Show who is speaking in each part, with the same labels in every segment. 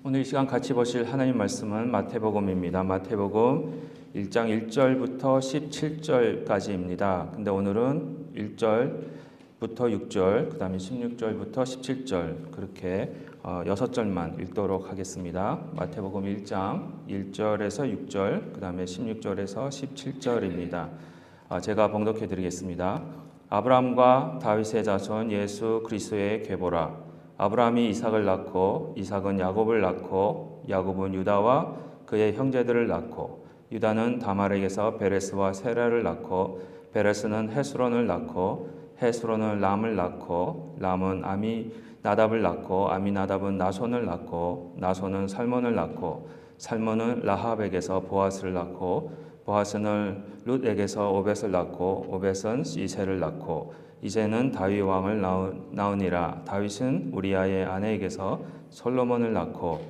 Speaker 1: 오늘 이 시간 같이 보실 하나님 말씀은 마태복음입니다. 마태복음 1장 1절부터 17절까지입니다. 근데 오늘은 1절부터 6절, 그 다음에 16절부터 17절 그렇게 6절만 읽도록 하겠습니다. 마태복음 1장 1절에서 6절, 그 다음에 16절에서 17절입니다. 제가 봉독해 드리겠습니다. 아브라함과 다윗의 자손 예수 그리스도의 계보라. 아브라함이 이삭을 낳고 이삭은 야곱을 낳고 야곱은 유다와 그의 형제들을 낳고 유다는 다말에게서 베레스와 세라를 낳고 베레스는 헤스론을 낳고 헤스론은 람을 낳고 람은 아미나답을 낳고 아미나답은 나손을 낳고 나손은 살몬을 낳고 살몬은 라합에게서 보아스를 낳고 보아스는 룻에게서 오벳을 낳고 오벳은 이새를 낳고 이새는 다윗 왕을 낳으니라. 다윗은 우리아의 아내에게서 솔로몬을 낳고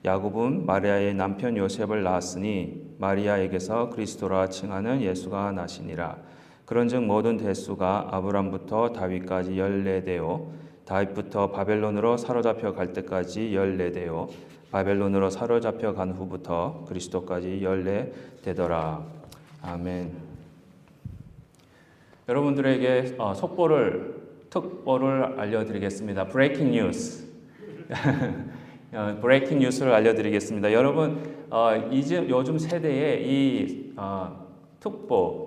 Speaker 1: 야곱은 마리아의 남편 요셉을 낳았으니 마리아에게서 그리스도라 칭하는 예수가 나시니라. 그런즉 모든 대수가 아브람부터 다윗까지 14대요 다윗부터 바벨론으로 사로잡혀 갈 때까지 14대요 바벨론으로 사로잡혀 간 후부터 그리스도까지 14대더라. 아멘. 여러분들에게 특보를 알려드리겠습니다. 브레이킹 뉴스. 브레이킹 뉴스를 알려드리겠습니다. 여러분, 요즘 세대에 이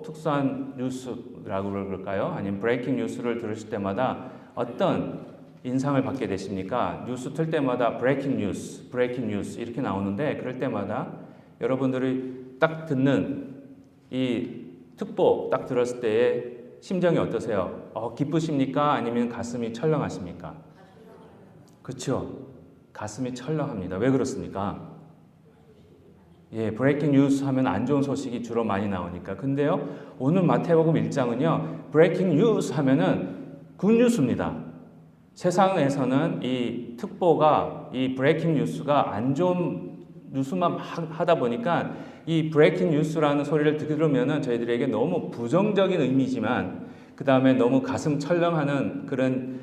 Speaker 1: 특수한 뉴스라고 그럴까요? 아니면 브레이킹 뉴스를 들으실 때마다 어떤 인상을 받게 되십니까? 뉴스 틀 때마다 브레이킹 뉴스 이렇게 나오는데 그럴 때마다 여러분들이 딱 듣는 이 특보 딱 들었을 때의 심정이 어떠세요? 기쁘십니까? 아니면 가슴이 철렁하십니까? 그렇죠. 가슴이 철렁합니다. 왜 그렇습니까? 예, 브레이킹 뉴스 하면 안 좋은 소식이 주로 많이 나오니까. 근데요, 오늘 마태복음 1장은요, 브레이킹 뉴스 하면은 굿뉴스입니다. 세상에서는 이 특보가, 이 브레이킹 뉴스가 안 좋은 뉴스만 막 하다 보니까 이 브레이킹 뉴스라는 소리를 들으면은 저희들에게 너무 부정적인 의미지만 그 다음에 너무 가슴 철렁하는 그런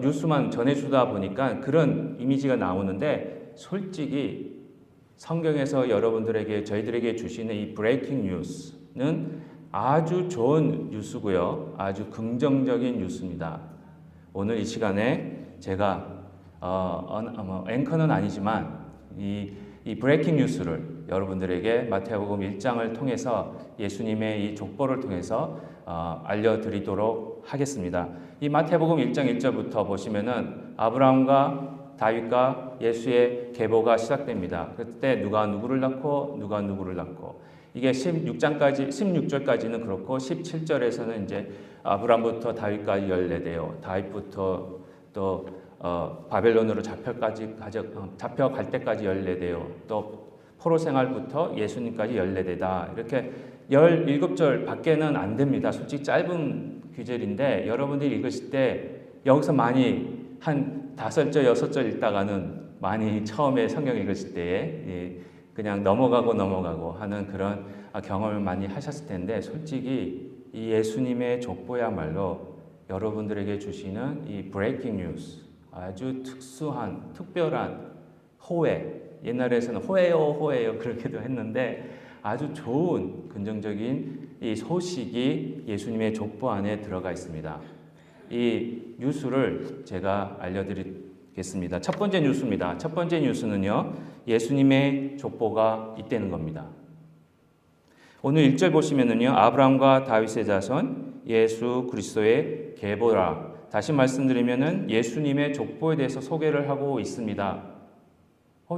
Speaker 1: 뉴스만 전해주다 보니까 그런 이미지가 나오는데 솔직히 성경에서 여러분들에게 저희들에게 주시는 이 브레이킹 뉴스는 아주 좋은 뉴스고요. 아주 긍정적인 뉴스입니다. 오늘 이 시간에 제가 앵커는 아니지만 이 브레이킹 뉴스를 여러분들에게 마태복음 1장을 통해서 예수님의 이 족보를 통해서 알려드리도록 하겠습니다. 이 마태복음 1장 1절부터 보시면은 아브라함과 다윗과 예수의 계보가 시작됩니다. 그때 누가 누구를 낳고 누가 누구를 낳고 이게 16절까지는 그렇고 17절에서는 이제 아브라함부터 다윗까지 14대요. 다윗부터 또 바벨론으로 잡혀갈 때까지 14대요. 또 포로 생활부터 예수님까지 14대다. 이렇게 17절 밖에는 안 됩니다. 솔직히 짧은 규절인데 여러분들이 읽으실 때 여기서 많이 한 5절, 6절 읽다가는 많이 처음에 성경 읽으실 때에 그냥 넘어가고 하는 그런 경험을 많이 하셨을 텐데 솔직히 이 예수님의 족보야말로 여러분들에게 주시는 이 브레이킹 뉴스 아주 특별한 호회 옛날에서는 호해요 그렇게도 했는데 아주 좋은 긍정적인 이 소식이 예수님의 족보 안에 들어가 있습니다. 이 뉴스를 제가 알려드리겠습니다. 첫 번째 뉴스입니다. 첫 번째 뉴스는요. 예수님의 족보가 있다는 겁니다. 오늘 1절 보시면은요. 아브라함과 다윗의 자손 예수 그리스도의 계보라. 다시 말씀드리면은 예수님의 족보에 대해서 소개를 하고 있습니다.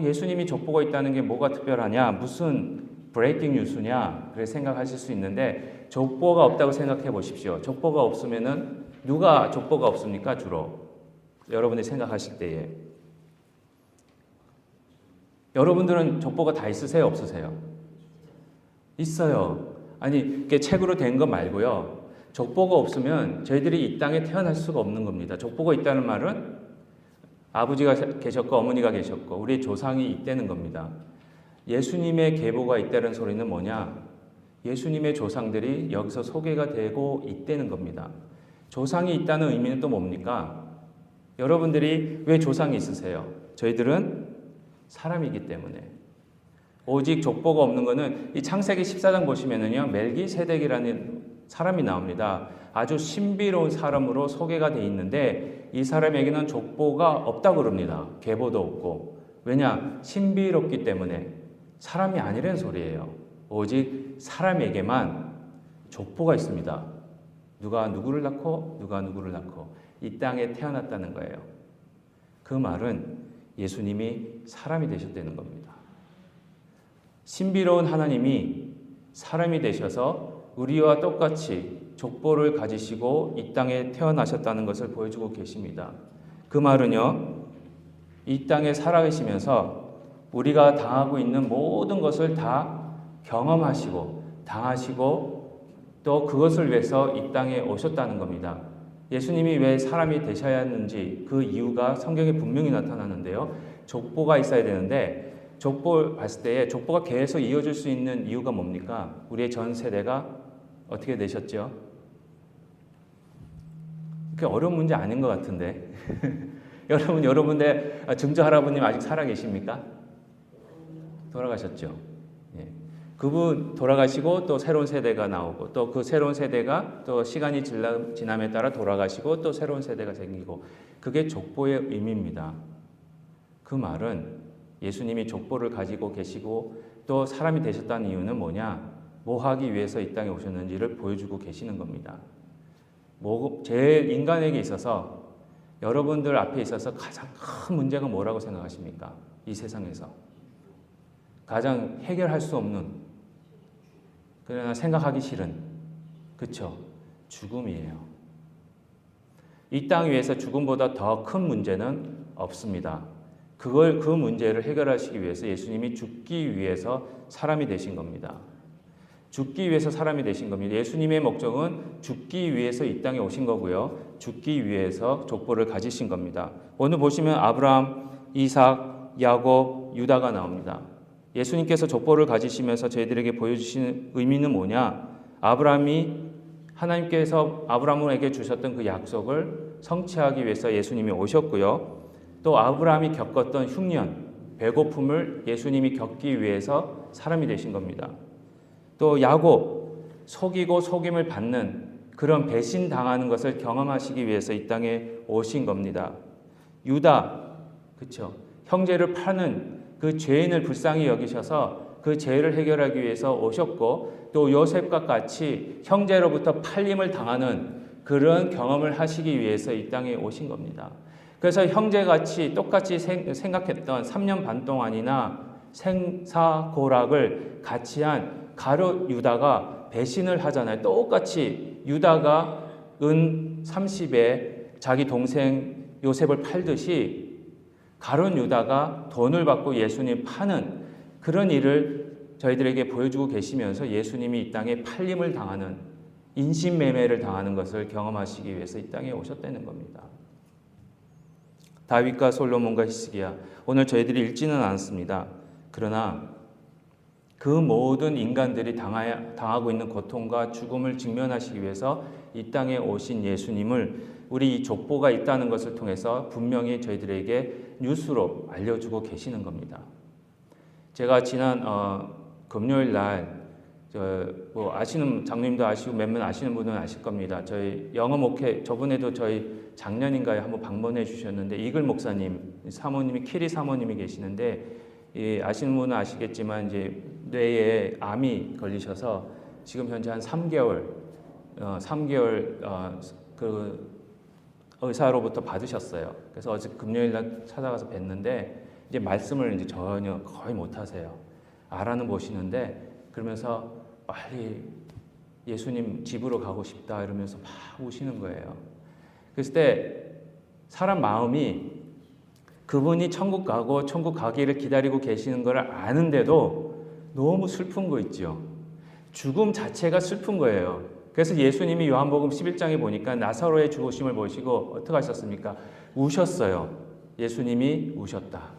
Speaker 1: 예수님이 족보가 있다는 게 뭐가 특별하냐? 무슨 브레이킹 뉴스냐? 그렇게 생각하실 수 있는데 족보가 없다고 생각해 보십시오. 족보가 없으면은 누가 족보가 없습니까? 주로 여러분이 생각하실 때에 여러분들은 족보가 다 있으세요? 없으세요? 있어요. 아니 이게 책으로 된 거 말고요. 족보가 없으면 저희들이 이 땅에 태어날 수가 없는 겁니다. 족보가 있다는 말은 아버지가 계셨고 어머니가 계셨고 우리 조상이 있다는 겁니다. 예수님의 계보가 있다는 소리는 뭐냐? 예수님의 조상들이 여기서 소개가 되고 있다는 겁니다. 조상이 있다는 의미는 또 뭡니까? 여러분들이 왜 조상이 있으세요? 저희들은 사람이기 때문에. 오직 족보가 없는 것은 이 창세기 14장 보시면은요, 멜기세덱이라는 사람이 나옵니다. 아주 신비로운 사람으로 소개가 돼 있는데 이 사람에게는 족보가 없다고 그럽니다. 계보도 없고. 왜냐? 신비롭기 때문에. 사람이 아니라는 소리예요. 오직 사람에게만 족보가 있습니다. 누가 누구를 낳고 누가 누구를 낳고 이 땅에 태어났다는 거예요. 그 말은 예수님이 사람이 되셨다는 겁니다. 신비로운 하나님이 사람이 되셔서 우리와 똑같이 족보를 가지시고 이 땅에 태어나셨다는 것을 보여주고 계십니다. 그 말은요, 이 땅에 살아계시면서 우리가 당하고 있는 모든 것을 다 경험하시고 당하시고 또 그것을 위해서 이 땅에 오셨다는 겁니다. 예수님이 왜 사람이 되셔야 했는지 그 이유가 성경에 분명히 나타나는데요. 족보가 있어야 되는데 족보 봤을 때 족보가 계속 이어질 수 있는 이유가 뭡니까? 우리의 전 세대가 어떻게 되셨죠? 그게 어려운 문제 아닌 것 같은데. 여러분들 증조 할아버님 아직 살아 계십니까? 돌아가셨죠. 예. 그분 돌아가시고 또 새로운 세대가 나오고 또 그 새로운 세대가 또 시간이 지남에 따라 돌아가시고 또 새로운 세대가 생기고 그게 족보의 의미입니다. 그 말은 예수님이 족보를 가지고 계시고 또 사람이 되셨다는 이유는 뭐냐? 뭐 하기 위해서 이 땅에 오셨는지를 보여주고 계시는 겁니다. 제일 인간에게 있어서 여러분들 앞에 있어서 가장 큰 문제가 뭐라고 생각하십니까? 이 세상에서. 가장 해결할 수 없는, 그러나 생각하기 싫은, 그쵸? 죽음이에요. 이 땅 위에서 죽음보다 더 큰 문제는 없습니다. 그 문제를 해결하시기 위해서 예수님이 죽기 위해서 사람이 되신 겁니다. 죽기 위해서 사람이 되신 겁니다. 예수님의 목적은 죽기 위해서 이 땅에 오신 거고요. 죽기 위해서 족보를 가지신 겁니다. 오늘 보시면 아브라함, 이삭, 야곱, 유다가 나옵니다. 예수님께서 족보를 가지시면서 저희들에게 보여주신 의미는 뭐냐? 하나님께서 아브라함에게 주셨던 그 약속을 성취하기 위해서 예수님이 오셨고요. 또 아브라함이 겪었던 흉년, 배고픔을 예수님이 겪기 위해서 사람이 되신 겁니다. 또 야곱, 속이고 속임을 받는 그런 배신당하는 것을 경험하시기 위해서 이 땅에 오신 겁니다. 유다, 그렇죠? 형제를 파는 그 죄인을 불쌍히 여기셔서 그 죄를 해결하기 위해서 오셨고 또 요셉과 같이 형제로부터 팔림을 당하는 그런 경험을 하시기 위해서 이 땅에 오신 겁니다. 그래서 형제같이 똑같이 생각했던 3년 반 동안이나 생사고락을 같이 한 가룟 유다가 배신을 하잖아요. 똑같이 유다가 은 30에 자기 동생 요셉을 팔듯이 가룟 유다가 돈을 받고 예수님 파는 그런 일을 저희들에게 보여주고 계시면서 예수님이 이 땅에 팔림을 당하는 인신매매를 당하는 것을 경험하시기 위해서 이 땅에 오셨다는 겁니다. 다윗과 솔로몬과 히스기야, 오늘 저희들이 읽지는 않습니다. 그러나 그 모든 인간들이 당하고 있는 고통과 죽음을 직면하시기 위해서 이 땅에 오신 예수님을 우리 이 족보가 있다는 것을 통해서 분명히 저희들에게 뉴스로 알려주고 계시는 겁니다. 제가 지난 금요일 날 아시는 장로님도 아시고 몇몇 아시는 분은 아실 겁니다. 저희 영어 목회 저번에도 저희 작년인가에 한번 방문해 주셨는데 이글 목사님 사모님이 키리 사모님이 계시는데 아시는 분은 아시겠지만 이제 뇌에 암이 걸리셔서 지금 현재 한 3개월 그 의사로부터 받으셨어요. 그래서 어제 금요일 날 찾아가서 뵀는데 이제 말씀을 이제 전혀 거의 못 하세요. 알아는 보시는데 그러면서 빨리 예수님 집으로 가고 싶다 이러면서 막 우시는 거예요. 그랬을 때 사람 마음이 그분이 천국 가고 천국 가기를 기다리고 계시는 걸 아는데도 너무 슬픈 거 있죠. 죽음 자체가 슬픈 거예요. 그래서 예수님이 요한복음 11장에 보니까 나사로의 죽으심을 보시고 어떻게 하셨습니까? 우셨어요. 예수님이 우셨다.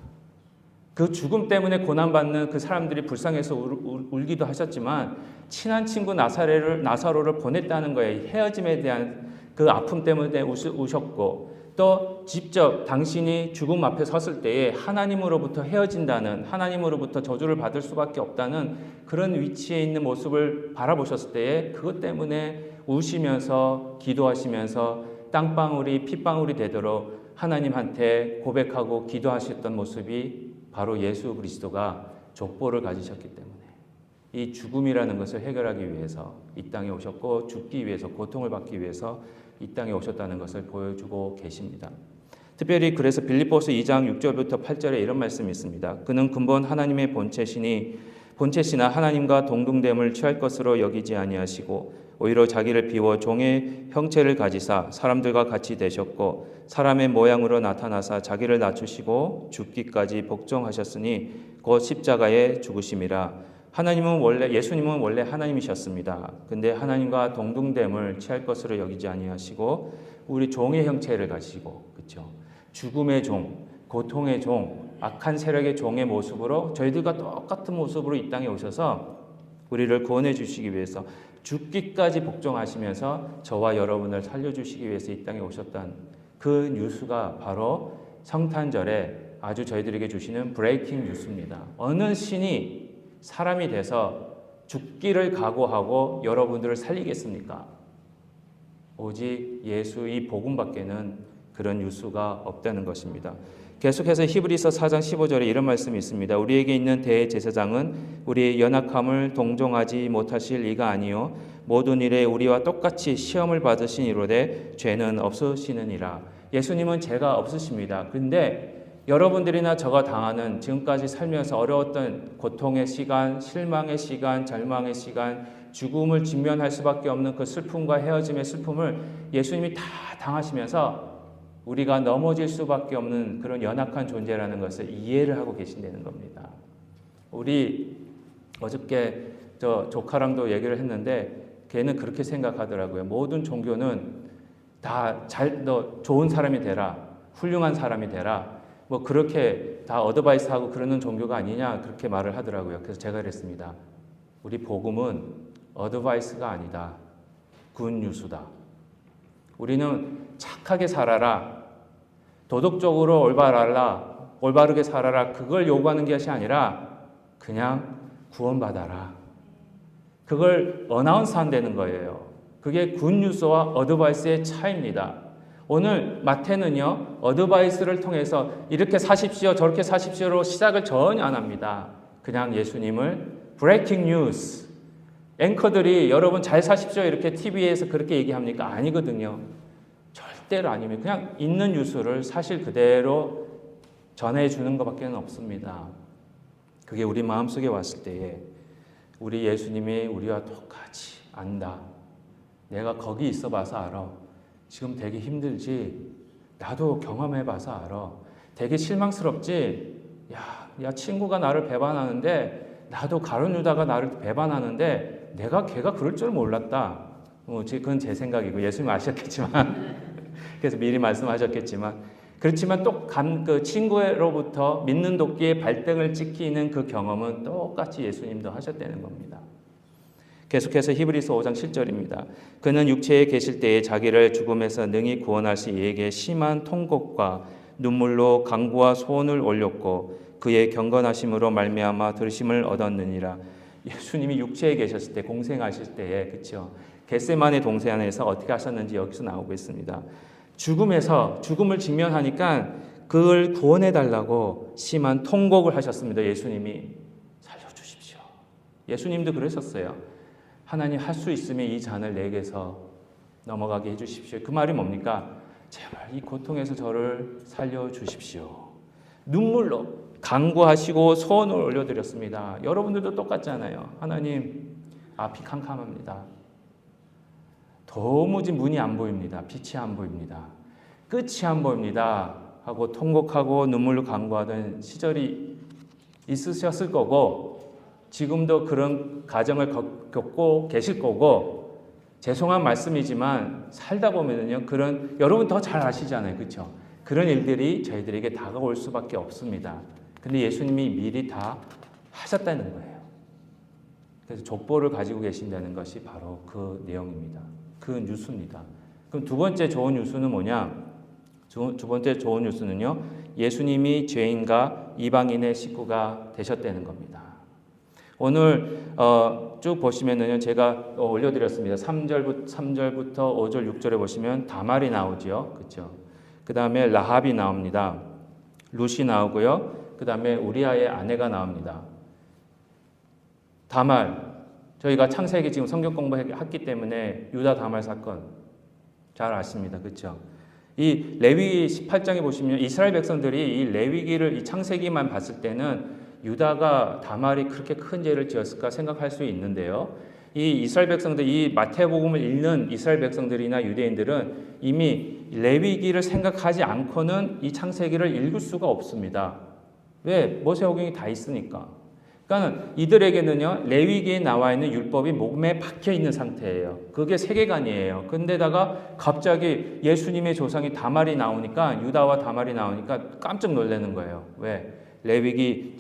Speaker 1: 그 죽음 때문에 고난받는 그 사람들이 불쌍해서 울기도 하셨지만 친한 친구 나사로를 보냈다는 거예요. 헤어짐에 대한 그 아픔 때문에 우셨고 또 직접 당신이 죽음 앞에 섰을 때에 하나님으로부터 헤어진다는, 하나님으로부터 저주를 받을 수밖에 없다는 그런 위치에 있는 모습을 바라보셨을 때에 그것 때문에 우시면서 기도하시면서 땅방울이 핏방울이 되도록 하나님한테 고백하고 기도하셨던 모습이 바로 예수 그리스도가 족보를 가지셨기 때문에 이 죽음이라는 것을 해결하기 위해서 이 땅에 오셨고 죽기 위해서 고통을 받기 위해서 이 땅에 오셨다는 것을 보여주고 계십니다. 특별히 그래서 빌립보서 2장 6절부터 8절에 이런 말씀이 있습니다. 그는 근본 하나님의 본체시나 하나님과 동등됨을 취할 것으로 여기지 아니하시고 오히려 자기를 비워 종의 형체를 가지사 사람들과 같이 되셨고 사람의 모양으로 나타나사 자기를 낮추시고 죽기까지 복종하셨으니 곧 십자가에 죽으심이라. 예수님은 원래 하나님이셨습니다. 근데 하나님과 동등됨을 취할 것으로 여기지 아니하시고 우리 종의 형체를 가지고, 그렇죠? 죽음의 종, 고통의 종, 악한 세력의 종의 모습으로 저희들과 똑같은 모습으로 이 땅에 오셔서 우리를 구원해 주시기 위해서 죽기까지 복종하시면서 저와 여러분을 살려주시기 위해서 이 땅에 오셨던 그 뉴스가 바로 성탄절에 아주 저희들에게 주시는 브레이킹 뉴스입니다. 어느 신이 사람이 돼서 죽기를 각오하고 여러분들을 살리겠습니까? 오직 예수의 복음밖에는 그런 뉴스가 없다는 것입니다. 계속해서 히브리서 4장 15절에 이런 말씀이 있습니다. 우리에게 있는 대제사장은 우리의 연약함을 동정하지 못하실 이가 아니요 모든 일에 우리와 똑같이 시험을 받으신 이로되 죄는 없으시느니라. 예수님은 죄가 없으십니다. 그런데 여러분들이나 저가 당하는 지금까지 살면서 어려웠던 고통의 시간, 실망의 시간, 절망의 시간, 죽음을 직면할 수밖에 없는 그 슬픔과 헤어짐의 슬픔을 예수님이 다 당하시면서 우리가 넘어질 수밖에 없는 그런 연약한 존재라는 것을 이해를 하고 계신다는 겁니다. 우리 어저께 저 조카랑도 얘기를 했는데 걔는 그렇게 생각하더라고요. 모든 종교는 다 너 좋은 사람이 되라, 훌륭한 사람이 되라, 뭐 그렇게 다 어드바이스하고 그러는 종교가 아니냐 그렇게 말을 하더라고요. 그래서 제가 그랬습니다. 우리 복음은 어드바이스가 아니다. 굿뉴스다. 우리는 착하게 살아라, 도덕적으로 올바르게 살아라, 그걸 요구하는 것이 아니라 그냥 구원받아라. 그걸 어나운스 한다는 거예요. 그게 굿뉴스와 어드바이스의 차이입니다. 오늘 마태는요, 어드바이스를 통해서 이렇게 사십시오, 저렇게 사십시오로 시작을 전혀 안 합니다. 그냥 예수님을 브레이킹 뉴스, 앵커들이 여러분 잘 사십시오 이렇게 TV에서 그렇게 얘기합니까? 아니거든요. 절대로 아닙니다. 그냥 있는 뉴스를 사실 그대로 전해주는 것밖에 없습니다. 그게 우리 마음속에 왔을 때에 우리 예수님이 우리와 똑같이 안다. 내가 거기 있어 봐서 알아. 지금 되게 힘들지? 나도 경험해 봐서 알아. 되게 실망스럽지? 야, 친구가 나를 배반하는데 나도 가룟 유다가 나를 배반하는데 걔가 그럴 줄 몰랐다. 그건 제 생각이고 예수님 아셨겠지만 그래서 미리 말씀하셨겠지만 그렇지만 또 그 친구로부터 믿는 도끼의 발등을 찍히는 그 경험은 똑같이 예수님도 하셨다는 겁니다. 계속해서 히브리서 5장 7절입니다. 그는 육체에 계실 때에 자기를 죽음에서 능히 구원하시 이에게 심한 통곡과 눈물로 간구와 소원을 올렸고 그의 경건하심으로 말미암아 들으심을 얻었느니라. 예수님이 육체에 계셨을 때 공생하실 때에 그렇죠. 겟세마네 동산에서 어떻게 하셨는지 여기서 나오고 있습니다. 죽음을 직면하니까 그걸 구원해 달라고 심한 통곡을 하셨습니다. 예수님이 살려주십시오. 예수님도 그러셨어요. 하나님 할 수 있으면 이 잔을 내게서 넘어가게 해주십시오. 그 말이 뭡니까? 제발 이 고통에서 저를 살려주십시오. 눈물로 간구하시고 소원을 올려드렸습니다. 여러분들도 똑같잖아요. 하나님 앞이 캄캄합니다. 도무지 문이 안 보입니다. 빛이 안 보입니다. 끝이 안 보입니다. 하고 통곡하고 눈물로 간구하던 시절이 있으셨을 거고 지금도 그런 가정을 겪고 계실 거고 죄송한 말씀이지만 살다 보면은요 그런 여러분 더 잘 아시잖아요. 그렇죠? 그런 일들이 저희들에게 다가올 수밖에 없습니다. 근데 예수님이 미리 다 하셨다는 거예요. 그래서 족보를 가지고 계신다는 것이 바로 그 내용입니다. 그 뉴스입니다. 그럼 두 번째 좋은 뉴스는 뭐냐? 두 번째 좋은 뉴스는요. 예수님이 죄인과 이방인의 식구가 되셨다는 겁니다. 오늘 쭉 보시면은요. 제가 올려드렸습니다. 3절부터 5절, 6절에 보시면 다말이 나오죠. 그렇죠? 그 다음에 라합이 나옵니다. 룻이 나오고요. 그 다음에 우리아의 아내가 나옵니다. 다말, 저희가 창세기 지금 성경 공부했기 때문에 유다 다말 사건 잘 아십니다. 그렇죠? 이 레위기 18장에 보시면 이스라엘 백성들이 이 레위기를 이 창세기만 봤을 때는 유다가 다말이 그렇게 큰 죄를 지었을까 생각할 수 있는데요. 이 이스라엘 백성들, 이 마태복음을 읽는 이스라엘 백성들이나 유대인들은 이미 레위기를 생각하지 않고는 이 창세기를 읽을 수가 없습니다. 왜? 모세오경이 다 있으니까. 그러니까 이들에게는요, 레위기에 나와 있는 율법이 몸에 박혀 있는 상태예요. 그게 세계관이에요. 근데다가 갑자기 예수님의 조상이 다말이 나오니까, 유다와 다말이 나오니까 깜짝 놀라는 거예요. 왜? 레위기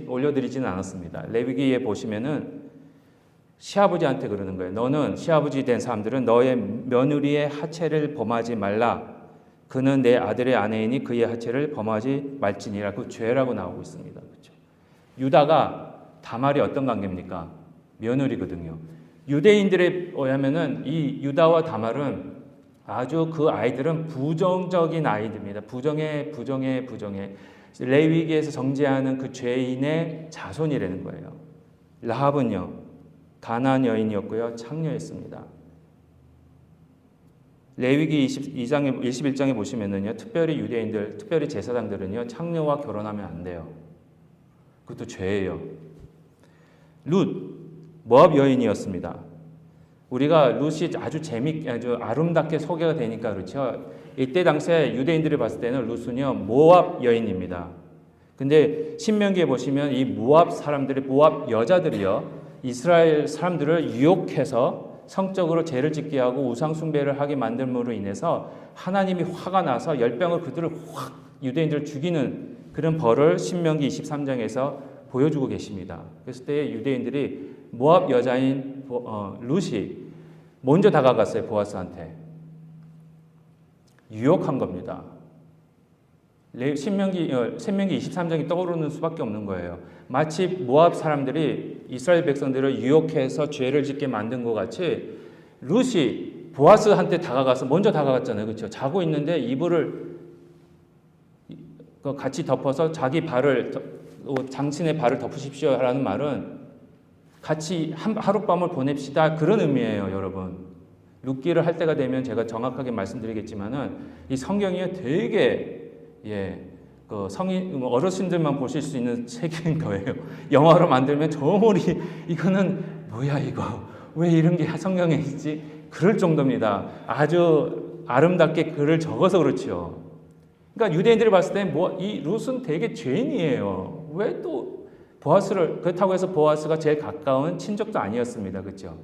Speaker 1: 올려드리지는 않았습니다. 레위기에 보시면은 시아버지한테 그러는 거예요. 너는 시아버지 된 사람들은 너의 며느리의 하체를 범하지 말라. 그는 내 아들의 아내이니 그의 하체를 범하지 말지니라. 그 죄라고 나오고 있습니다. 그렇죠? 유다가 다말이 어떤 관계입니까? 며느리거든요. 유대인들에 의하면은 이 유다와 다말은 아주 그 아이들은 부정적인 아이들입니다. 부정해. 레위기에서 정죄하는 그 죄인의 자손이라는 거예요. 라합은요, 가나안 여인이었고요, 창녀였습니다. 레위기 21장에 보시면은요, 특별히 유대인들, 특별히 제사장들은요, 창녀와 결혼하면 안 돼요. 그것도 죄예요. 룻, 모압 여인이었습니다. 우리가 룻이 아주 아름답게 소개가 되니까 그렇죠. 이때 당시에 유대인들이 봤을 때는 룻은요, 모압 여인입니다. 근데 신명기에 보시면 이 모압 사람들이, 모압 여자들이요, 이스라엘 사람들을 유혹해서 성적으로 죄를 짓게 하고 우상 숭배를 하게 만들므로 인해서 하나님이 화가 나서 열병을 그들을 확 유대인들을 죽이는 그런 벌을 신명기 23장에서 보여주고 계십니다. 그랬을 때 유대인들이 모압 여자인 룻이 먼저 다가갔어요. 보아스한테. 유혹한 겁니다. 신명기 23장이 떠오르는 수밖에 없는 거예요. 마치 모압 사람들이 이스라엘 백성들을 유혹해서 죄를 짓게 만든 것 같이 룻이 보아스한테 먼저 다가갔잖아요. 그렇죠? 자고 있는데 이불을 같이 덮어서 자기 발을, 당신의 발을 덮으십시오라는 말은 같이 하룻밤을 보냅시다, 그런 의미예요, 여러분. 룻기를 할 때가 되면 제가 정확하게 말씀드리겠지만은 이 성경이 되게 성인 어르신들만 보실 수 있는 책인 거예요. 영화로 만들면 저머리 이거는 뭐야 이거 왜 이런 게 성경에 있지? 그럴 정도입니다. 아주 아름답게 글을 적어서 그렇죠. 그러니까 유대인들이 봤을 때 이 룻은 되게 죄인이에요. 왜 또 보아스를, 그렇다고 해서 보아스가 제일 가까운 친족도 아니었습니다. 그렇죠?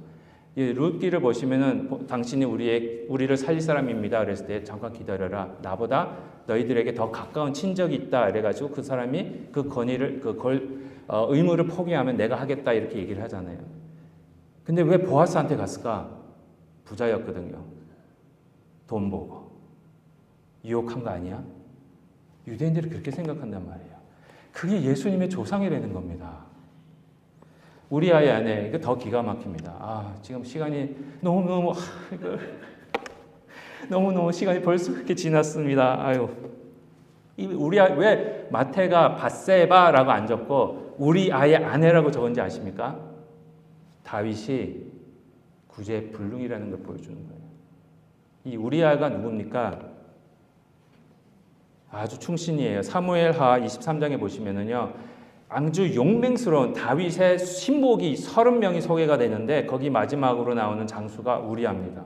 Speaker 1: 룻기를 보시면은 당신이 우리를 살릴 사람입니다. 그랬을 때 잠깐 기다려라. 나보다 너희들에게 더 가까운 친족이 있다. 이래가지고 그 사람이 그 권위를 의무를 포기하면 내가 하겠다 이렇게 얘기를 하잖아요. 근데 왜 보아스한테 갔을까? 부자였거든요. 돈 보고 유혹한 거 아니야? 유대인들이 그렇게 생각한단 말이에요. 그게 예수님의 조상이라는 겁니다. 우리아의 아내, 이거 더 기가 막힙니다. 지금 시간이 너무너무 시간이 벌써 그렇게 지났습니다. 왜 마태가 밧세바라고 안 적고 우리아의 아내라고 적은지 아십니까? 다윗이 구제불능이라는 걸 보여주는 거예요. 이 우리아가 누굽니까? 아주 충신이에요. 사무엘하 23장에 보시면은요, 아주 용맹스러운 다윗의 신복이 30명이 소개가 되는데 거기 마지막으로 나오는 장수가 우리아입니다.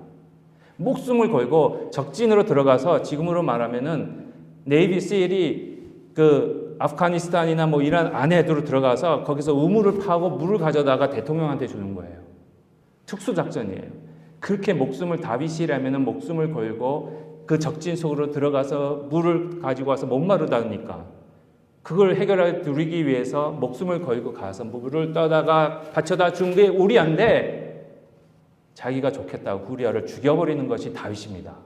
Speaker 1: 목숨을 걸고 적진으로 들어가서 지금으로 말하면은 네이비실이 아프가니스탄이나 이란 안에로 들어가서 거기서 우물을 파고 물을 가져다가 대통령한테 주는 거예요. 특수작전이에요. 그렇게 다윗이라면은 목숨을 걸고 그 적진 속으로 들어가서 물을 가지고 와서 목마르다니까 그걸 누리기 위해서 목숨을 걸고 가서 물을 떠다가 받쳐다 준 게 우리아인데 자기가 좋겠다고 우리아를 죽여버리는 것이 다윗입니다.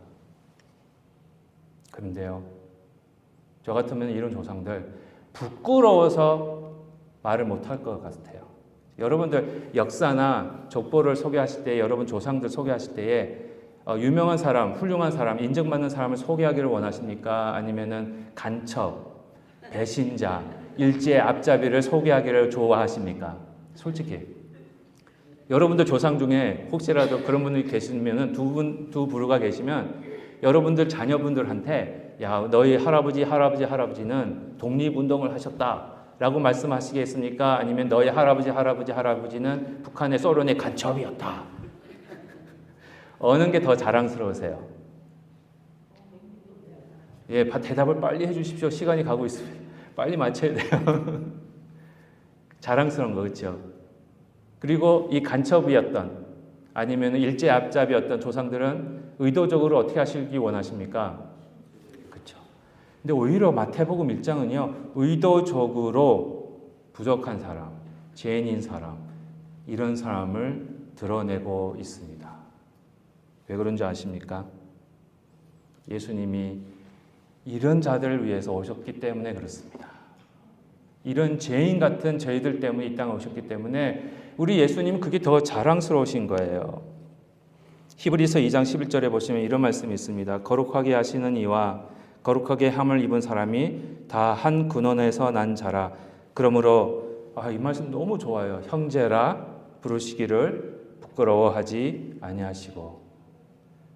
Speaker 1: 그런데요, 저 같으면 이런 조상들 부끄러워서 말을 못할 것 같아요. 여러분들 역사나 족보를 소개하실 때, 여러분 조상들 소개하실 때에 유명한 사람, 훌륭한 사람, 인정받는 사람을 소개하기를 원하십니까? 아니면은 간첩, 배신자, 일제 앞잡이를 소개하기를 좋아하십니까? 솔직히 여러분들 조상 중에 혹시라도 그런 분이 계시면은 두 부류가 계시면 여러분들 자녀분들한테 야, 너희 할아버지는 독립운동을 하셨다라고 말씀하시겠습니까? 아니면 너희 할아버지는 북한의 소련의 간첩이었다. 어느 게 더 자랑스러우세요? 예, 대답을 빨리 해주십시오. 시간이 가고 있습니다. 빨리 맞춰야 돼요. 자랑스러운 거 그렇죠? 그리고 이 간첩이었던 아니면 일제 앞잡이였던 조상들은 의도적으로 어떻게 하시기 원하십니까? 그렇죠. 근데 오히려 마태복음 1장은요. 의도적으로 부족한 사람, 죄인인 사람, 이런 사람을 드러내고 있습니다. 왜 그런지 아십니까? 예수님이 이런 자들을 위해서 오셨기 때문에 그렇습니다. 이런 죄인 같은 저희들 때문에 이 땅에 오셨기 때문에 우리 예수님은 그게 더 자랑스러우신 거예요. 히브리서 2장 11절에 보시면 이런 말씀이 있습니다. 거룩하게 하시는 이와 거룩하게 함을 입은 사람이 다 한 근원에서 난 자라. 그러므로 이 말씀 너무 좋아요. 형제라 부르시기를 부끄러워하지 아니하시고.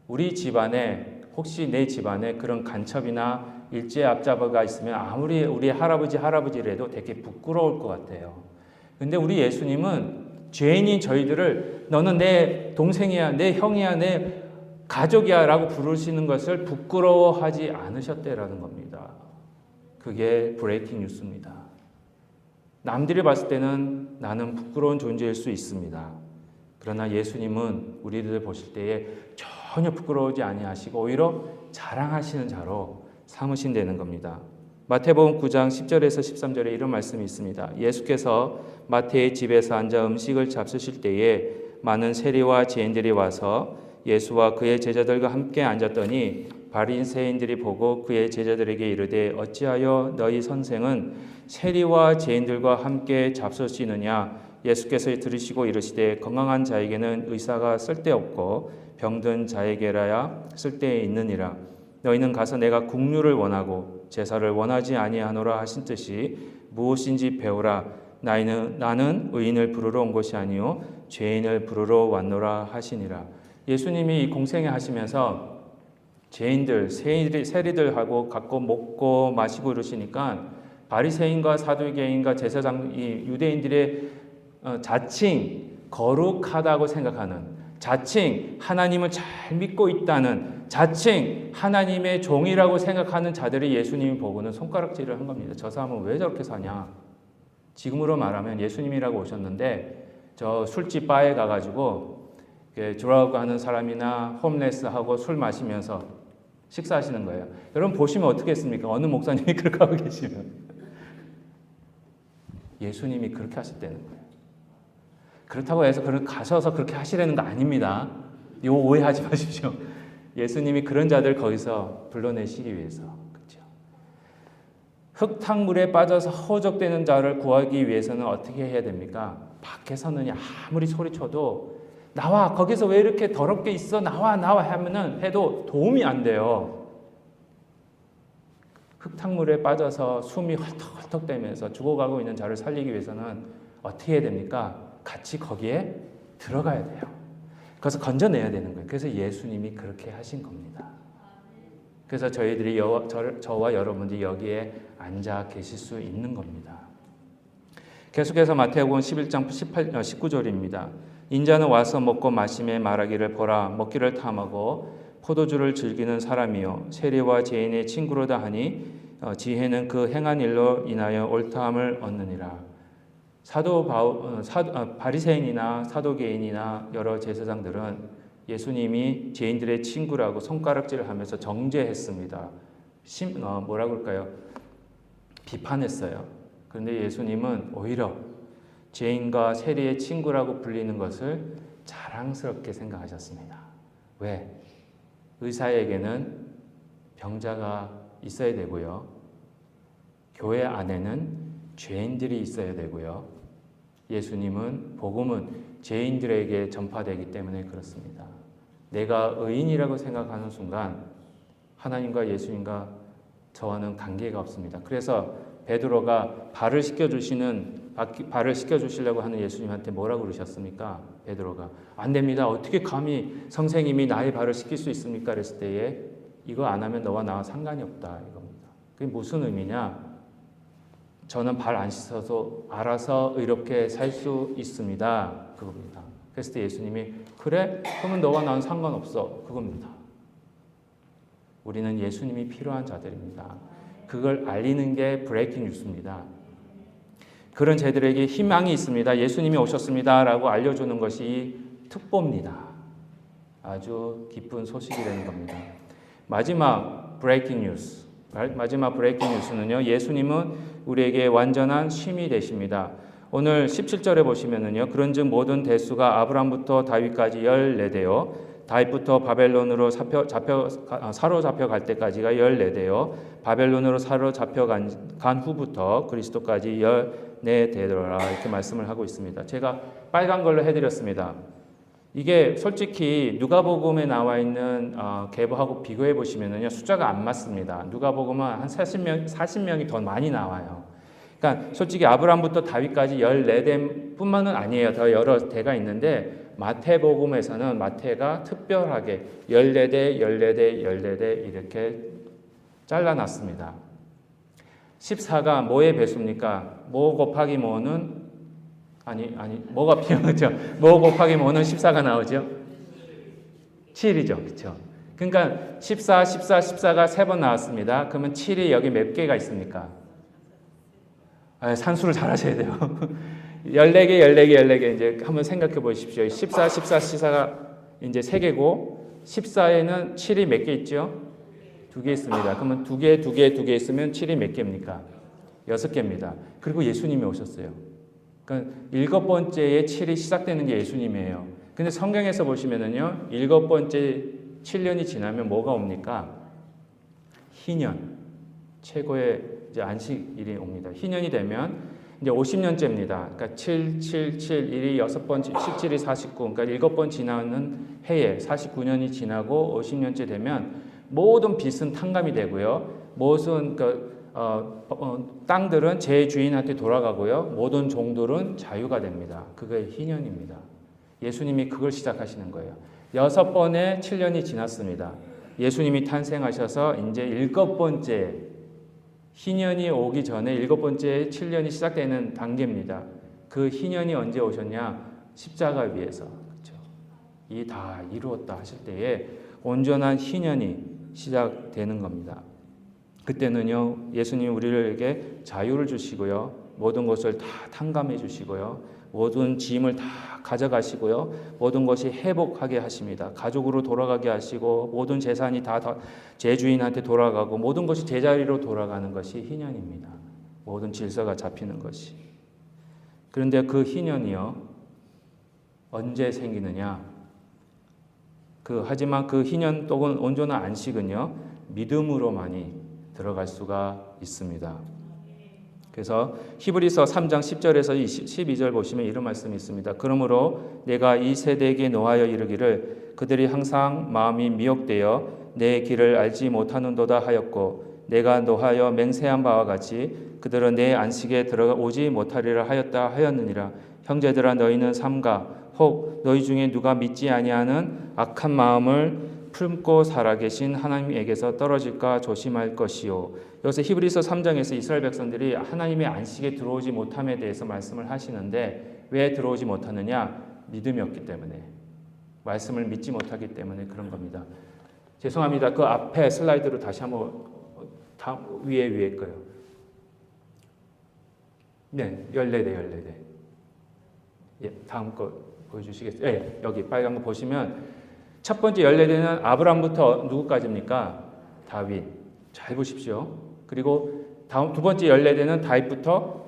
Speaker 1: 우리 집안에 혹시 내 집안에 그런 간첩이나 일제 앞잡이가 있으면 아무리 우리 할아버지라도 되게 부끄러울 것 같아요. 근데 우리 예수님은 죄인인 저희들을 너는 내 동생이야, 내 형이야, 내 가족이야 라고 부르시는 것을 부끄러워하지 않으셨대라는 겁니다. 그게 브레이킹 뉴스입니다. 남들이 봤을 때는 나는 부끄러운 존재일 수 있습니다. 그러나 예수님은 우리들 보실 때에 전혀 부끄러우지 아니하시고 오히려 자랑하시는 자로 삼으신다는 겁니다. 마태복음 9장 10절에서 13절에 이런 말씀이 있습니다. 예수께서 마태의 집에서 앉아 음식을 잡수실 때에 많은 세리와 죄인들이 와서 예수와 그의 제자들과 함께 앉았더니 바리새인들이 보고 그의 제자들에게 이르되 어찌하여 너희 선생은 세리와 죄인들과 함께 잡수시느냐? 예수께서 들으시고 이르시되 건강한 자에게는 의사가 쓸데없고 병든 자에게라야 쓸데있느니라. 너희는 가서 내가 국류를 원하고 제사를 원하지 아니하노라 하신 뜻이 무엇인지 배우라. 나는 의인을 부르러 온 것이 아니요 죄인을 부르러 왔노라 하시니라. 예수님이 이 공생애 하시면서 죄인들, 세리들하고 갖고 먹고 마시고 이러시니까 바리새인과 사두개인과 제사장, 이 유대인들의 자칭 거룩하다고 생각하는, 자칭 하나님을 잘 믿고 있다는, 자칭 하나님의 종이라고 생각하는 자들이 예수님이 보고는 손가락질을 한 겁니다. 저 사람은 왜 저렇게 사냐? 지금으로 말하면 예수님이라고 오셨는데 저 술집 바에 가가지고 드러그 하는 사람이나 홈레스하고 술 마시면서 식사하시는 거예요. 여러분 보시면 어떻게 했습니까? 어느 목사님이 그렇게 하고 계시면 예수님이 그렇게 하셨다는 거예요. 그렇다고 해서 가셔서 그렇게 하시라는 거 아닙니다. 이거 오해하지 마십시오. 예수님이 그런 자들 거기서 불러내시기 위해서. 그렇죠? 흙탕물에 빠져서 허우적대는 자를 구하기 위해서는 어떻게 해야 됩니까? 밖에서는 아무리 소리쳐도 나와, 거기서 왜 이렇게 더럽게 있어? 나와 해도 도움이 안 돼요. 흙탕물에 빠져서 숨이 헐떡헐떡 대면서 죽어가고 있는 자를 살리기 위해서는 어떻게 해야 됩니까? 같이 거기에 들어가야 돼요. 그래서 건져내야 되는 거예요. 그래서 예수님이 그렇게 하신 겁니다. 그래서 저희들이 저와 여러분들이 여기에 앉아 계실 수 있는 겁니다. 계속해서 마태복음 11장 19절입니다. 인자는 와서 먹고 마시며 말하기를 보라 먹기를 탐하고 포도주를 즐기는 사람이요 세리와 죄인의 친구로다 하니 지혜는 그 행한 일로 인하여 옳다함을 얻느니라. 바리새인이나 사도개인이나 여러 제사장들은 예수님이 죄인들의 친구라고 손가락질을 하면서 정죄했습니다. 뭐라고 할까요? 비판했어요. 그런데 예수님은 오히려 죄인과 세리의 친구라고 불리는 것을 자랑스럽게 생각하셨습니다. 왜? 의사에게는 병자가 있어야 되고요. 교회 안에는 죄인들이 있어야 되고요. 예수님은 복음은 죄인들에게 전파되기 때문에 그렇습니다. 내가 의인이라고 생각하는 순간 하나님과 예수님과 저와는 관계가 없습니다. 그래서 베드로가 발을 씻겨주시려고 하는 예수님한테 뭐라고 그러셨습니까? 베드로가 안 됩니다. 어떻게 감히 선생님이 나의 발을 씻길 수 있습니까? 그랬을 때에 이거 안 하면 너와 나와 상관이 없다 이겁니다. 그게 무슨 의미냐? 저는 발 안 씻어서 알아서 의롭게 살 수 있습니다. 그겁니다. 그랬을 때 예수님이 그래? 그러면 너와 나는 상관없어. 그겁니다. 우리는 예수님이 필요한 자들입니다. 그걸 알리는 게 브레이킹 뉴스입니다. 그런 자들에게 희망이 있습니다. 예수님이 오셨습니다. 라고 알려주는 것이 특보입니다. 아주 기쁜 소식이 되는 겁니다. 마지막 브레이킹 뉴스는요. 예수님은 우리에게 완전한 쉼이 되십니다. 오늘 17절에 보시면은요. 그런즉 모든 대수가 아브람부터 다윗까지 14대요. 다윗부터 바벨론으로 사로잡혀 갈 때까지가 14대요. 바벨론으로 사로잡혀 간 후부터 그리스도까지 14대더라. 이렇게 말씀을 하고 있습니다. 제가 빨간 걸로 해드렸습니다. 이게 솔직히 누가복음에 나와 있는 계보하고 비교해 보시면은요. 숫자가 안 맞습니다. 누가복음은 한 40명이 더 많이 나와요. 그러니까 솔직히 아브람부터 다윗까지 14대뿐만은 아니에요. 더 여러 대가 있는데 마태복음에서는 마태가 특별하게 14대 이렇게 잘라놨습니다. 14가 뭐의 배수입니까? 모 곱하기 모는 뭐가 필요하죠? 모 곱하기 모는 14가 나오죠? 7이죠. 그렇죠? 그러니까 14가 3번 나왔습니다. 그러면 7이 여기 몇 개가 있습니까? 산수를 잘 하셔야 돼요. 14개 이제 한번 생각해 보십시오. 14가 이제 3개고 14에는 7이 몇 개 있죠? 2개 있습니다. 그러면 2개 있으면 7이 몇 개입니까? 6개입니다. 그리고 예수님이 오셨어요. 그러니까 7번째에 7이 시작되는 게 예수님이에요. 근데 성경에서 보시면은요. 7번째 7년이 지나면 뭐가 옵니까? 희년. 최고의 이제 안식일이 옵니다. 희년이 되면 이제 50년째입니다. 그러니까 7, 1이 6번, 7이 49. 그러니까 7번 지나는 해에 49년이 지나고 50년째 되면 모든 빚은 탕감이 되고요. 모든 땅들은 제 주인한테 돌아가고요. 모든 종들은 자유가 됩니다. 그게 희년입니다. 예수님이 그걸 시작하시는 거예요. 6번의 7년이 지났습니다. 예수님이 탄생하셔서 이제 7번째 희년이 오기 전에 7번째 7년이 시작되는 단계입니다. 그 희년이 언제 오셨냐? 십자가 위에서. 그렇죠? 이 다 이루었다 하실 때에 온전한 희년이 시작되는 겁니다. 그때는요, 예수님 우리에게 자유를 주시고요, 모든 것을 다 탕감해 주시고요, 모든 짐을 다 가져가시고요, 모든 것이 회복하게 하십니다. 가족으로 돌아가게 하시고, 모든 재산이 다 제 주인한테 돌아가고, 모든 것이 제자리로 돌아가는 것이 희년입니다. 모든 질서가 잡히는 것이. 그런데 그 희년이요, 언제 생기느냐? 하지만 그 희년 또는 온전한 안식은요, 믿음으로만이 들어갈 수가 있습니다. 그래서 히브리서 3장 10절에서 12절 보시면 이런 말씀이 있습니다. 그러므로 내가 이 세대에게 노하여 이르기를 그들이 항상 마음이 미혹되어 내 길을 알지 못하는도다 하였고 내가 노하여 맹세한 바와 같이 그들은 내 안식에 들어오지 못하리라 하였느니라. 형제들아 너희는 삼가 혹 너희 중에 누가 믿지 아니하는 악한 마음을 품고 살아계신 하나님에게서 떨어질까 조심할 것이요. 여기서 히브리서 3장에서 이스라엘 백성들이 하나님의 안식에 들어오지 못함에 대해서 말씀을 하시는데 왜 들어오지 못하느냐? 믿음이 없기 때문에, 말씀을 믿지 못하기 때문에 그런 겁니다. 죄송합니다. 그 앞에 슬라이드로 다시 한번 위에 거요. 네, 14대. 예, 다음 거 보여주시겠어요? 예, 여기 빨간 거 보시면 첫 번째 14대는 아브람부터 누구까지입니까? 다윗. 잘 보십시오. 그리고 다음 두 번째 14대는 다윗부터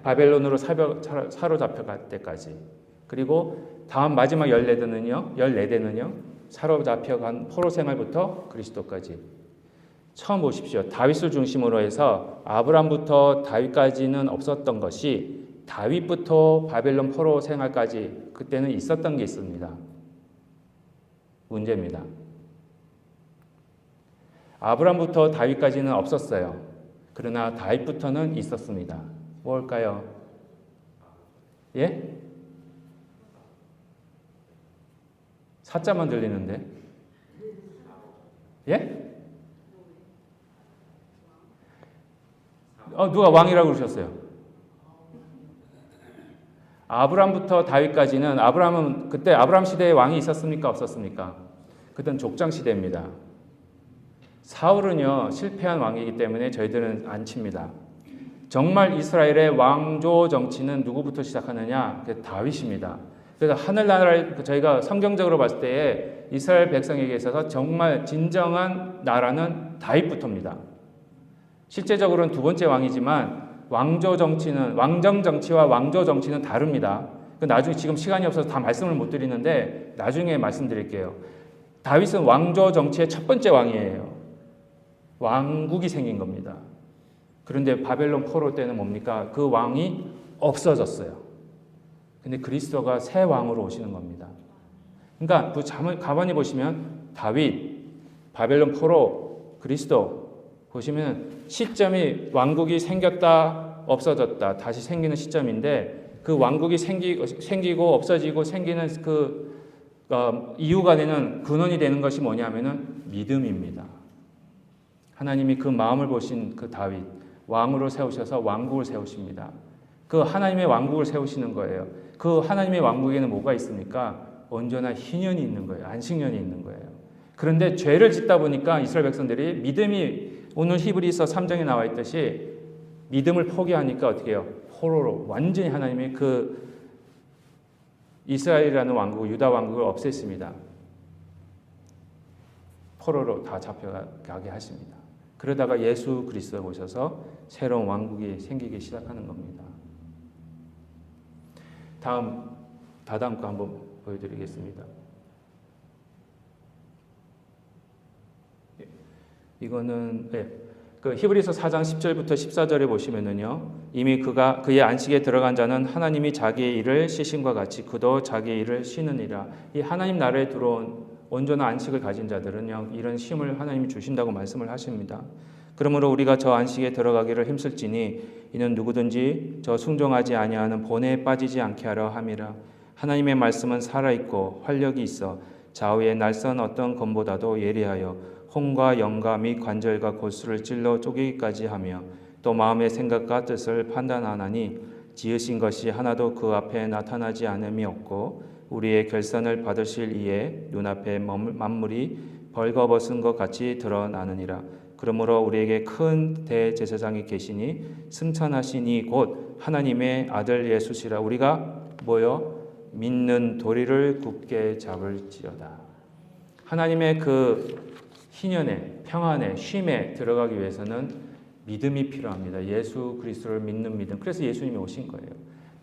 Speaker 1: 바벨론으로 사로잡혀 갈 때까지. 그리고 다음 마지막 14대는요. 사로잡혀 간 포로 생활부터 그리스도까지. 처음 보십시오. 다윗을 중심으로 해서 아브람부터 다윗까지는 없었던 것이 다윗부터 바벨론 포로 생활까지 그때는 있었던 게 있습니다. 문제입니다. 아브람부터 다윗까지는 없었어요. 그러나 다윗부터는 있었습니다. 뭘까요? 예? 사자만 들리는데? 예? 누가 왕이라고 그러셨어요? 아브람부터 다윗까지는 아브람은 그때 아브람 시대에 왕이 있었습니까? 없었습니까? 그때는 족장 시대입니다. 사울은요 실패한 왕이기 때문에 저희들은 안 칩니다. 정말 이스라엘의 왕조 정치는 누구부터 시작하느냐? 다윗입니다. 그래서 하늘나라를 저희가 성경적으로 봤을 때에 이스라엘 백성에게 있어서 정말 진정한 나라는 다윗부터입니다. 실제적으로는 두 번째 왕이지만 왕조 정치는 왕정 정치와 왕조 정치는 다릅니다. 나중에 지금 시간이 없어서 다 말씀을 못 드리는데 나중에 말씀드릴게요. 다윗은 왕조 정치의 첫 번째 왕이에요. 왕국이 생긴 겁니다. 그런데 바벨론 포로 때는 뭡니까? 그 왕이 없어졌어요. 근데 그리스도가 새 왕으로 오시는 겁니다. 그러니까 가만히 보시면 다윗, 바벨론 포로, 그리스도 보시면 시점이 왕국이 생겼다 없어졌다 다시 생기는 시점인데 그 왕국이 생기고 없어지고 생기는 그 이유가 되는 근원이 되는 것이 뭐냐면은 믿음입니다. 하나님이 그 마음을 보신 그 다윗 왕으로 세우셔서 왕국을 세우십니다. 그 하나님의 왕국을 세우시는 거예요. 그 하나님의 왕국에는 뭐가 있습니까? 온전한 희년이 있는 거예요. 안식년이 있는 거예요. 그런데 죄를 짓다 보니까 이스라엘 백성들이 믿음이 오늘 히브리서 3장에 나와 있듯이 믿음을 포기하니까 어떻게 해요? 포로로 완전히 하나님이 그 이스라엘이라는 왕국, 유다 왕국을 없앴습니다. 포로로 다 잡혀가게 하십니다. 그러다가 예수 그리스도에 오셔서 새로운 왕국이 생기기 시작하는 겁니다. 다다음 거 한번 보여드리겠습니다. 이거는 그 히브리서 4장 10절부터 14절에 보시면은요. 이미 그의 안식에 들어간 자는 하나님이 자기의 일을 쉬심과 같이 그도 자기의 일을 쉬느니라. 이 하나님 나라에 들어온 온전한 안식을 가진 자들은요. 이런 쉼을 하나님이 주신다고 말씀을 하십니다. 그러므로 우리가 저 안식에 들어가기를 힘쓸지니 이는 누구든지 저 순종하지 아니하는 본에 빠지지 않게 하려 함이라. 하나님의 말씀은 살아있고 활력이 있어 좌우의 날선 어떤 검보다도 예리하여 혼과 영과 및 관절과 골수를 찔러 쪼개기까지 하며 또 마음의 생각과 뜻을 판단하나니 지으신 것이 하나도 그 앞에 나타나지 않음이 없고 우리의 결산을 받으실 이에 눈앞에 만물이 벌거벗은 것 같이 드러나느니라. 그러므로 우리에게 큰 대제사장이 계시니 승천하신 이 곧 하나님의 아들 예수시라. 우리가 믿는 도리를 굳게 잡을지어다. 하나님의 그 희년에 평안에 쉼에 들어가기 위해서는 믿음이 필요합니다. 예수 그리스도를 믿는 믿음. 그래서 예수님이 오신 거예요.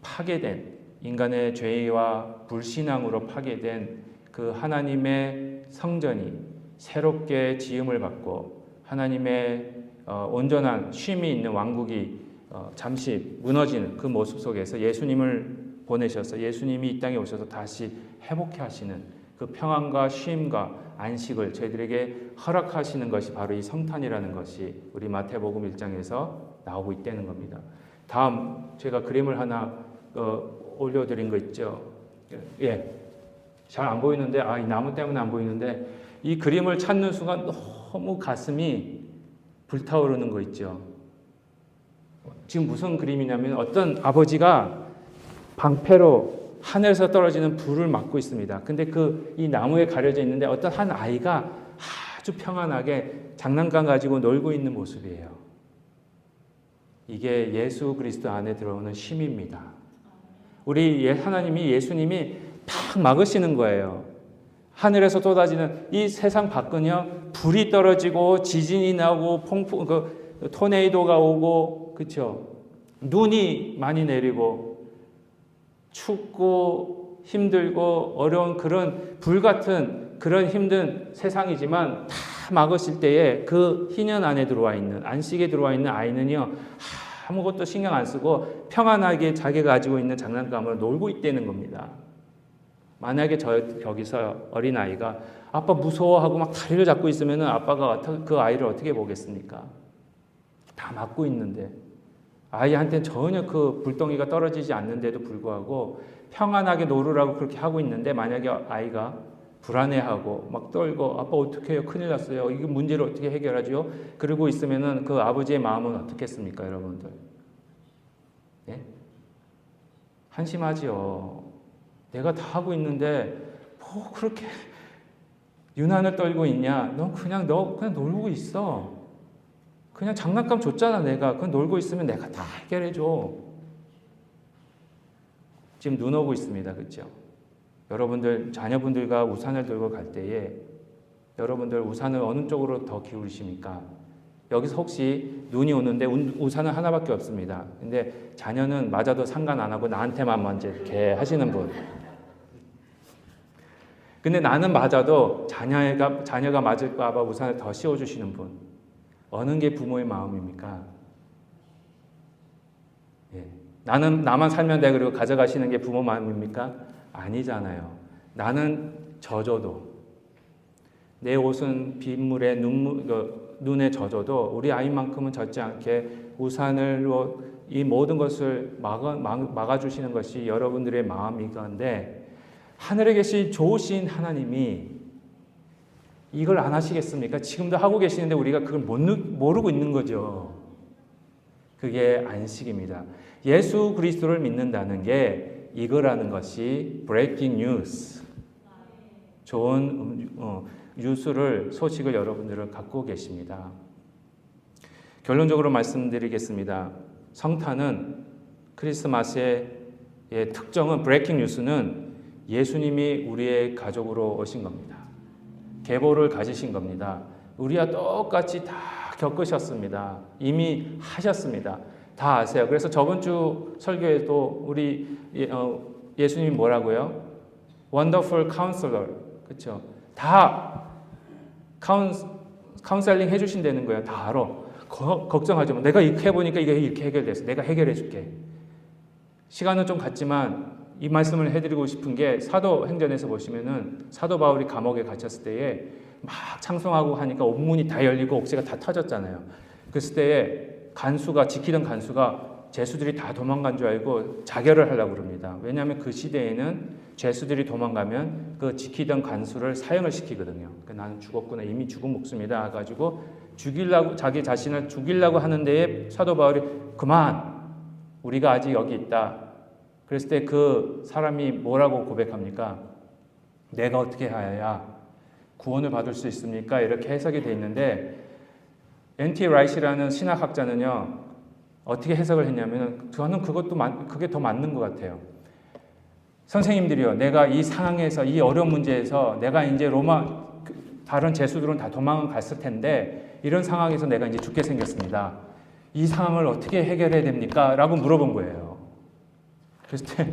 Speaker 1: 파괴된 인간의 죄와 불신앙으로 파괴된 그 하나님의 성전이 새롭게 지음을 받고 하나님의 온전한 쉼이 있는 왕국이 잠시 무너지는 그 모습 속에서 예수님을 보내셔서 예수님이 이 땅에 오셔서 다시 회복해 하시는 그 평안과 쉼과 안식을 저희들에게 허락하시는 것이 바로 이 성탄이라는 것이 우리 마태복음 1장에서 나오고 있다는 겁니다. 다음 제가 그림을 하나 올려드린 거 있죠. 예, 잘 안 보이는데 이 나무 때문에 안 보이는데 이 그림을 찾는 순간 너무 가슴이 불타오르는 거 있죠. 지금 무슨 그림이냐면 어떤 아버지가 방패로 하늘에서 떨어지는 불을 막고 있습니다. 근데 이 나무에 가려져 있는데 어떤 한 아이가 아주 평안하게 장난감 가지고 놀고 있는 모습이에요. 이게 예수 그리스도 안에 들어오는 쉼입니다. 우리 하나님이 예수님이 딱 막으시는 거예요. 하늘에서 쏟아지는 이 세상 밖은요 불이 떨어지고 지진이 나고 토네이도가 오고 그렇죠. 눈이 많이 내리고 춥고 힘들고 어려운 그런 불같은 그런 힘든 세상이지만 다 막으실 때에 그 희년 안에 들어와 있는, 안식에 들어와 있는 아이는요, 아무것도 신경 안 쓰고 평안하게 자기가 가지고 있는 장난감으로 놀고 있다는 겁니다. 만약에 여기서 어린아이가 아빠 무서워하고 막 다리를 잡고 있으면 아빠가 그 아이를 어떻게 보겠습니까? 다 막고 있는데 아이한테는 전혀 그 불덩이가 떨어지지 않는데도 불구하고 평안하게 놀으라고 그렇게 하고 있는데, 만약에 아이가 불안해하고 막 떨고 아빠 어떻게 해요? 큰일 났어요. 이 문제를 어떻게 해결하죠? 그러고 있으면은 그 아버지의 마음은 어떻겠습니까, 여러분들? 예? 한심하지요. 내가 다 하고 있는데 뭐 그렇게 유난을 떨고 있냐? 너 그냥 놀고 있어. 그냥 장난감 줬잖아, 내가. 그냥 놀고 있으면 내가 다 해결해줘. 지금 눈 오고 있습니다. 그렇죠? 여러분들 자녀분들과 우산을 들고 갈 때에 여러분들 우산을 어느 쪽으로 더 기울이십니까? 여기서 혹시 눈이 오는데 우산은 하나밖에 없습니다. 근데 자녀는 맞아도 상관 안 하고 나한테만 먼저 이렇게 하시는 분. 근데 나는 맞아도 자녀가 맞을까 봐 우산을 더 씌워주시는 분. 어느 게 부모의 마음입니까? 예. 나만 살면 돼 그리고 가져가시는 게 부모 마음입니까? 아니잖아요. 나는 젖어도, 내 옷은 빗물에 눈에 젖어도 우리 아이만큼은 젖지 않게 우산으로 이 모든 것을 막아주시는 것이 여러분들의 마음이건데, 하늘에 계신 좋으신 하나님이 이걸 안 하시겠습니까? 지금도 하고 계시는데 우리가 그걸 모르고 있는 거죠. 그게 안식입니다. 예수 그리스도를 믿는다는 게 이거라는 것이 브레이킹 뉴스, 좋은 뉴스를, 소식을 여러분들은 갖고 계십니다. 결론적으로 말씀드리겠습니다. 성탄은, 크리스마스의 특정은, 브레이킹 뉴스는 예수님이 우리의 가족으로 오신 겁니다. 계보를 가지신 겁니다. 우리와 똑같이 다 겪으셨습니다. 이미 하셨습니다. 다 아세요. 그래서 저번 주 설교에도 우리 예수님이 뭐라고요? Wonderful Counselor. 그렇죠? 다 카운셀링 해주신다는 거예요. 다 알아. 걱정하지 마. 내가 이렇게 해보니까 이게 이렇게 해결됐어. 내가 해결해 줄게. 시간은 좀 갔지만 이 말씀을 해드리고 싶은 게, 사도행전에서 보시면은 사도 바울이 감옥에 갇혔을 때에 막 찬송하고 하니까 옥문이 다 열리고 옥새가 다 터졌잖아요. 그랬을 때에 지키던 간수가 죄수들이 다 도망간 줄 알고 자결을 하려고 그럽니다. 왜냐하면 그 시대에는 죄수들이 도망가면 그 지키던 간수를 사형을 시키거든요. 그러니까 나는 죽었구나, 이미 죽은 목숨이다 해가지고 자기 자신을 죽이려고 하는 데에 사도 바울이 그만, 우리가 아직 여기 있다. 그랬을 때 그 사람이 뭐라고 고백합니까? 내가 어떻게 해야 구원을 받을 수 있습니까? 이렇게 해석이 되어 있는데, N.T. 라이트라는 신학학자는요, 어떻게 해석을 했냐면, 저는 그게 더 맞는 것 같아요. 선생님들이요, 내가 이 상황에서, 이 어려운 문제에서 내가 이제 다른 죄수들은 다 도망을 갔을 텐데, 이런 상황에서 내가 이제 죽게 생겼습니다. 이 상황을 어떻게 해결해야 됩니까? 라고 물어본 거예요. 그랬을 때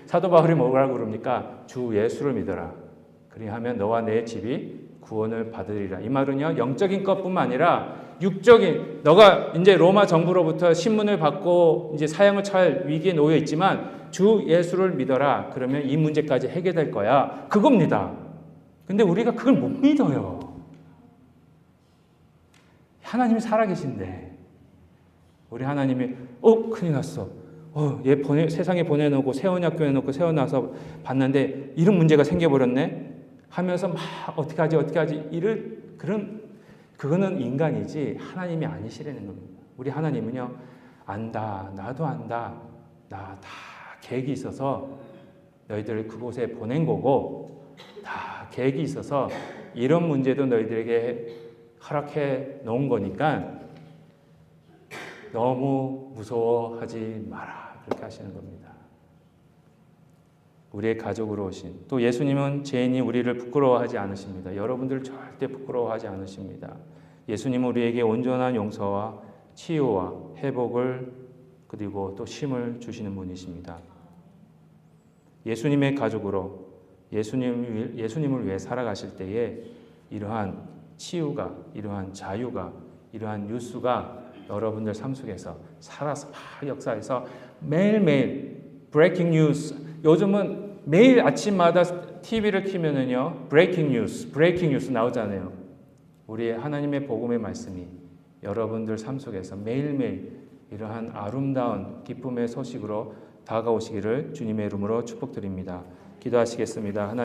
Speaker 1: 사도 바울이 뭐라고 그럽니까? 주 예수를 믿어라. 그리하면 너와 내 집이 구원을 받으리라. 이 말은요, 영적인 것뿐만 아니라 육적인, 너가 이제 로마 정부로부터 신문을 받고 이제 사형을 처할 위기에 놓여 있지만 주 예수를 믿어라. 그러면 이 문제까지 해결될 거야. 그겁니다. 근데 우리가 그걸 못 믿어요. 하나님이 살아계신데 우리 하나님이 큰일 났어. 얘 세상에 보내놓고 세원학교에 놓고 세워놔서 봤는데 이런 문제가 생겨버렸네 하면서 막 어떻게 하지 그거는 인간이지 하나님이 아니시라는 겁니다. 우리 하나님은요, 안다, 나도 안다, 나 다 계획이 있어서 너희들을 그곳에 보낸 거고, 다 계획이 있어서 이런 문제도 너희들에게 허락해 놓은 거니까 너무 무서워하지 마라. 그렇게 하시는 겁니다. 우리의 가족으로 오신, 또 예수님은 죄인이 우리를 부끄러워하지 않으십니다. 여러분들을 절대 부끄러워하지 않으십니다. 예수님은 우리에게 온전한 용서와 치유와 회복을, 그리고 또 쉼을 주시는 분이십니다. 예수님의 가족으로 예수님을 위해 살아가실 때에 이러한 치유가, 이러한 자유가, 이러한 뉴스가 여러분들 삶 속에서 살아서 역사에서 매일매일 브레이킹 뉴스. 요즘은 매일 아침마다 TV를 켜면은요 브레이킹 뉴스 나오잖아요. 우리 하나님의 복음의 말씀이 여러분들 삶 속에서 매일매일 이러한 아름다운 기쁨의 소식으로 다가오시기를 주님의 이름으로 축복드립니다. 기도하시겠습니다.